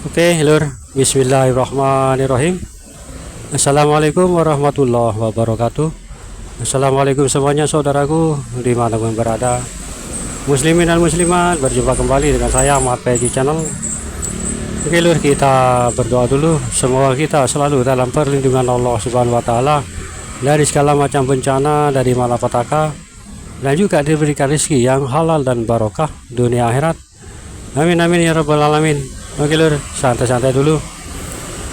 Oke, Lur. Bismillahirrahmanirrahim. Assalamualaikum warahmatullahi wabarakatuh. Assalamualaikum semuanya saudaraku dimanapun berada. Muslimin dan muslimat, berjumpa kembali dengan saya Ahmad Pegi Channel. Oke Lur, kita berdoa dulu. Semoga kita selalu dalam perlindungan Allah Subhanahu wa taala dari segala macam bencana, dari malapetaka, dan juga diberikan rezeki yang halal dan barokah dunia akhirat. Amin amin ya rabbal alamin. Oke Lur, santai-santai dulu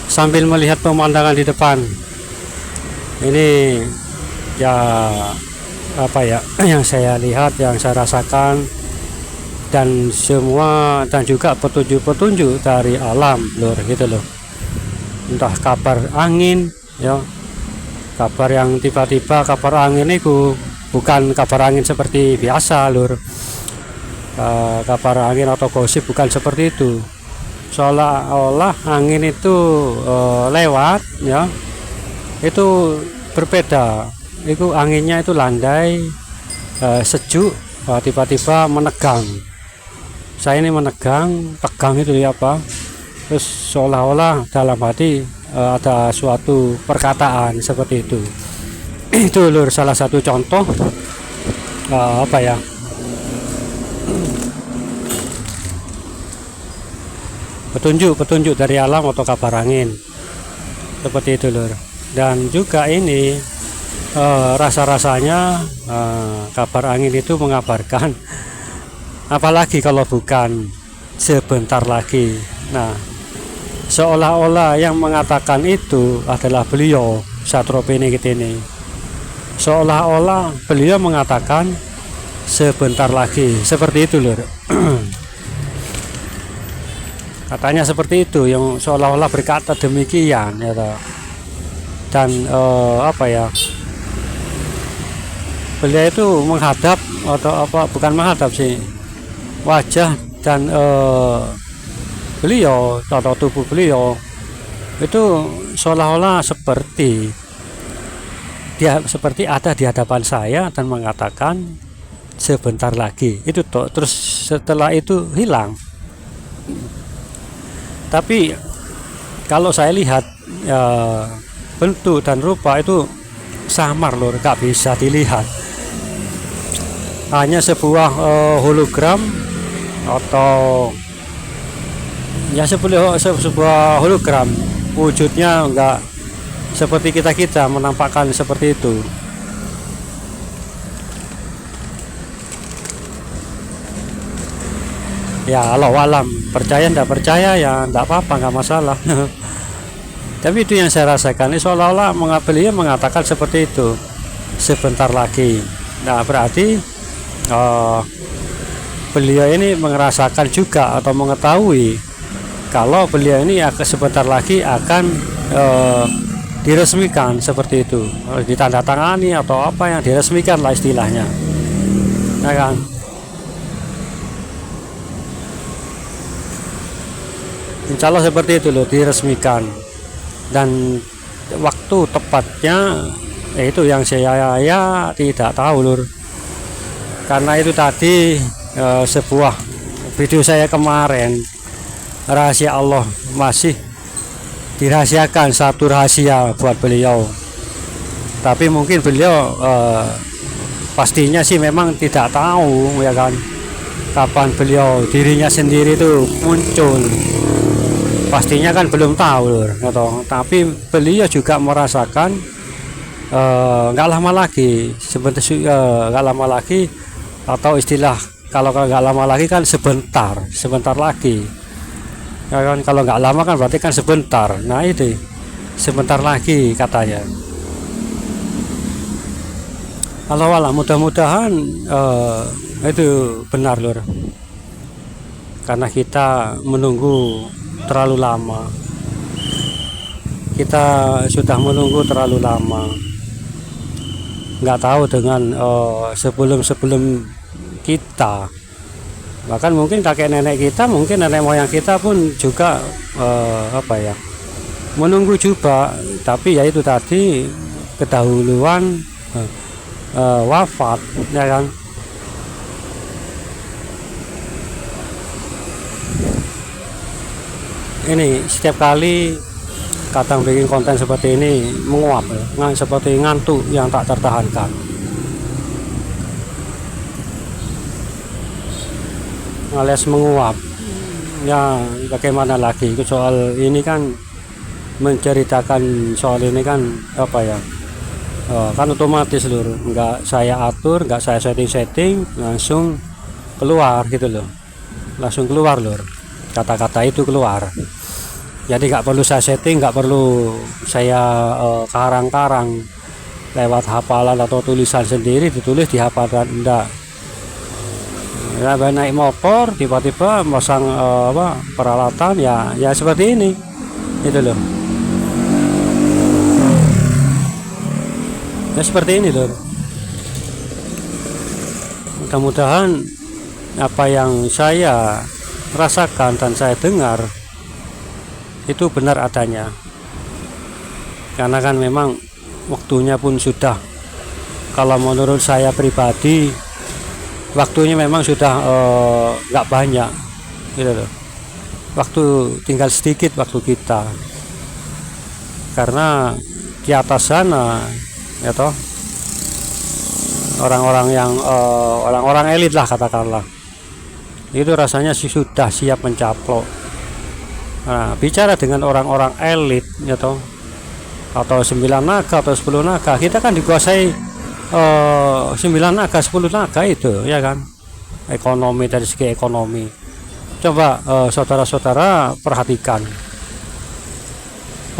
sambil melihat pemandangan di depan. Ini ya apa ya yang saya lihat, yang saya rasakan, dan semua, dan juga petunjuk-petunjuk dari alam Lur, gitu loh. Entah kabar angin ya, kabar yang tiba-tiba, kabar angin itu bukan kabar angin seperti biasa Lur. Kabar angin atau gosip bukan seperti itu, seolah-olah angin itu lewat ya, itu berbeda. Itu anginnya itu landai, sejuk, tiba-tiba menegang. Saya ini menegang, tegang itu ya apa, terus seolah-olah dalam hati ada suatu perkataan seperti itu. Itu Lur salah satu contoh apa ya, petunjuk dari alam atau kabar angin seperti itu Lur. Dan juga ini rasa-rasanya kabar angin itu mengabarkan, apalagi kalau bukan sebentar lagi. Nah, seolah-olah yang mengatakan itu adalah beliau Satropene ini, seolah-olah beliau mengatakan sebentar lagi, seperti itu Lur. Katanya seperti itu, yang seolah-olah berkata demikian ya toh. Dan apa ya, beliau itu menghadap atau apa, bukan menghadap sih, wajah dan beliau atau tubuh beliau itu seolah-olah seperti dia, seperti ada di hadapan saya dan mengatakan sebentar lagi itu toh. Terus setelah itu hilang. Tapi kalau saya lihat bentuk dan rupa itu samar Lur, gak bisa dilihat. Hanya sebuah hologram atau ya sebuah hologram, wujudnya enggak seperti kita menampakkan seperti itu. Ya Allah alam, percaya ndak percaya ya ndak apa-apa, nggak masalah. Tapi itu yang saya rasakan, ini seolah-olah beliau mengatakan seperti itu, sebentar lagi. Nah berarti beliau ini merasakan juga atau mengetahui kalau beliau ini sebentar lagi akan diresmikan, seperti itu, ditandatangani atau apa yang diresmikan lah istilahnya, nah kan. Insya Allah seperti itu loh, diresmikan. Dan waktu tepatnya itu yang saya ya tidak tahu Lur, karena itu tadi sebuah video saya kemarin, rahasia Allah masih dirahasiakan, satu rahasia buat beliau. Tapi mungkin beliau pastinya sih memang tidak tahu ya kan, kapan beliau dirinya sendiri itu muncul. Pastinya kan belum tahu Lur, atau tapi beliau juga merasakan nggak lama lagi, sebentar nggak lama lagi, atau istilah kalau nggak lama lagi kan sebentar lagi ya kan. Kalau nggak lama kan berarti kan sebentar. Nah itu sebentar lagi katanya. Kalau mudah-mudahan itu benar Lur, karena kita menunggu terlalu lama. Kita sudah menunggu terlalu lama. Nggak tahu dengan sebelum kita, bahkan mungkin kakek nenek kita, mungkin nenek moyang kita pun juga apa ya, menunggu juga. Tapi ya itu tadi, kedahuluan wafat ya kan. ini setiap kali kadang bikin konten seperti ini menguap ya. Seperti ngantuk yang tak tertahankan, alias menguap ya. Bagaimana lagi, soal ini kan menceritakan soal ini kan apa ya, kan otomatis lur, nggak saya atur, nggak saya setting langsung keluar gitu loh, langsung keluar lur, kata-kata itu keluar. Jadi nggak perlu saya setting, nggak perlu saya karang-karang lewat hafalan atau tulisan sendiri ditulis di hafalan, enggak ya. Naik motor tiba-tiba masang peralatan ya seperti ini itu loh ya, seperti ini loh. Mudah-mudahan apa yang saya rasakan dan saya dengar itu benar adanya, karena kan memang waktunya pun sudah, kalau menurut saya pribadi waktunya memang sudah nggak banyak gitu loh. Waktu tinggal sedikit waktu kita, karena di atas sana ya toh orang-orang yang orang-orang elit lah katakanlah, itu rasanya sih sudah siap mencaplok. Nah, bicara dengan orang-orang elit ya toh, atau 9 naga atau 10 naga, kita kan dikuasai 9 naga 10 naga itu ya kan, ekonomi, dari segi ekonomi. Coba saudara-saudara perhatikan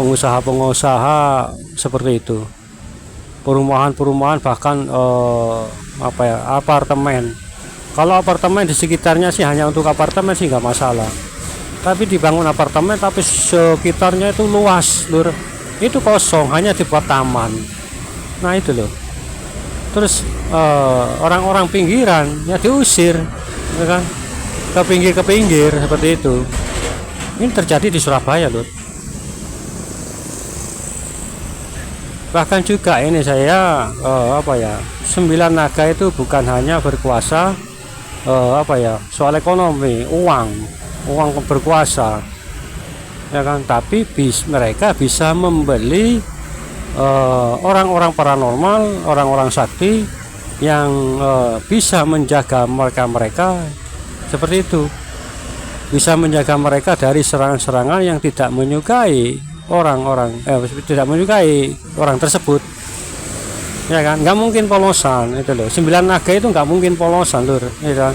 pengusaha-pengusaha seperti itu, perumahan-perumahan, bahkan apa ya, apartemen. Kalau apartemen di sekitarnya sih hanya untuk apartemen sih nggak masalah, tapi dibangun apartemen tapi sekitarnya itu luas lur, itu kosong hanya dibuat taman. Nah itu loh, terus orang-orang pinggiran ya diusir ya kan, ke pinggir seperti itu. Ini terjadi di Surabaya lur. Bahkan juga ini saya apa ya, 9 naga itu bukan hanya berkuasa apa ya, soal ekonomi, uang berkuasa ya kan, tapi mereka bisa membeli orang-orang paranormal, orang-orang sakti yang bisa menjaga mereka seperti itu, bisa menjaga mereka dari serangan-serangan yang tidak menyukai tidak menyukai orang tersebut ya kan. Nggak mungkin polosan itu loh, 9 naga itu nggak mungkin polosan lur ya kan.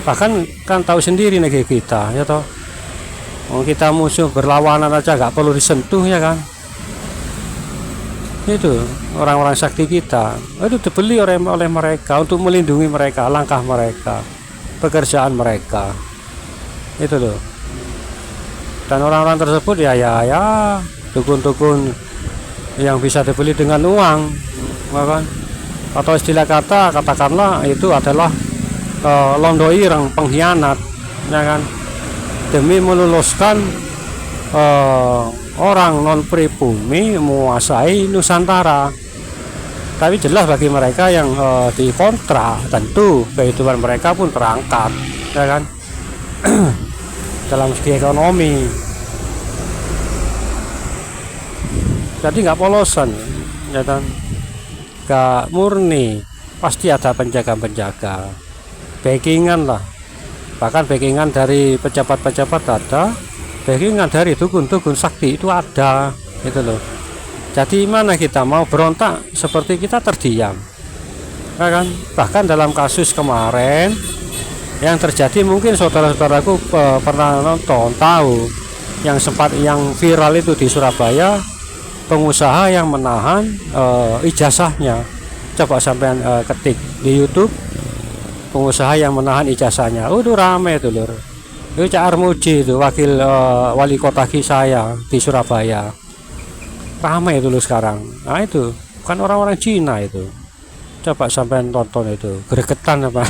Bahkan kan tahu sendiri negeri kita ya toh, kita musuh berlawanan aja nggak perlu disentuh ya kan. Itu orang-orang sakti kita itu dibeli oleh mereka untuk melindungi mereka, langkah mereka, pekerjaan mereka itu loh. Dan orang-orang tersebut ya dukun-dukun yang bisa dibeli dengan uang kan? Atau istilah katakanlah itu adalah londoi orang pengkhianat ya kan, demi meluluskan orang non pribumi menguasai Nusantara. Tapi jelas bagi mereka yang di kontra, tentu kehidupan mereka pun terangkat ya kan. Dalam segi ekonomi, jadi nggak polosan ya kan, nggak murni, pasti ada penjaga-penjaga, backingan lah, bahkan backingan dari pejabat-pejabat ada, backingan dari dukun-dukun sakti itu ada gitu loh. Jadi mana kita mau berontak seperti kita terdiam ya kan. Bahkan dalam kasus kemarin yang terjadi, mungkin saudara-saudaraku pernah nonton, tahu yang viral itu di Surabaya, pengusaha yang menahan ijazahnya. Coba sampean ketik di YouTube, pengusaha yang menahan ijazahnya. Udah rame itu lur. Itu Cak Armuji itu wakil wali kota saya di Surabaya. Ramai itu lur sekarang. Nah itu kan orang-orang Cina itu. Coba sampean tonton itu, gregetan apa.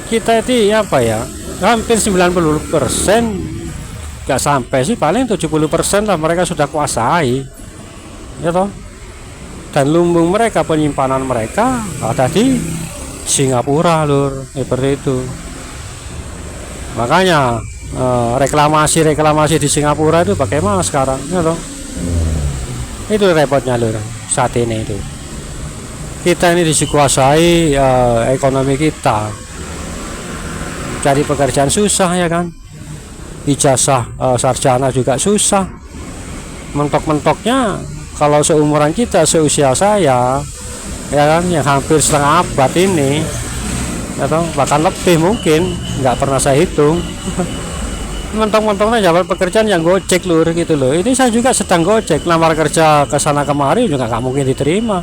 Kita itu apa ya, hampir 90%, nggak sampai sih, paling 70% lah mereka sudah kuasai ya toh. Dan lumbung mereka, penyimpanan mereka ada di Singapura lur, seperti itu. Makanya reklamasi di Singapura itu bagaimana sekarang ya toh? Itu repotnya lur saat ini itu. Kita ini dikuasai ekonomi kita, cari pekerjaan susah ya kan, ijazah sarjana juga susah, mentok-mentoknya kalau seumuran kita, seusia saya ya kan, yang hampir setengah abad ini atau bahkan lebih mungkin, nggak pernah saya hitung. Mentok-mentoknya dapat pekerjaan yang gojek lur gitu loh. Ini saya juga sedang gojek, lamar kerja ke sana kemari juga nggak mungkin diterima.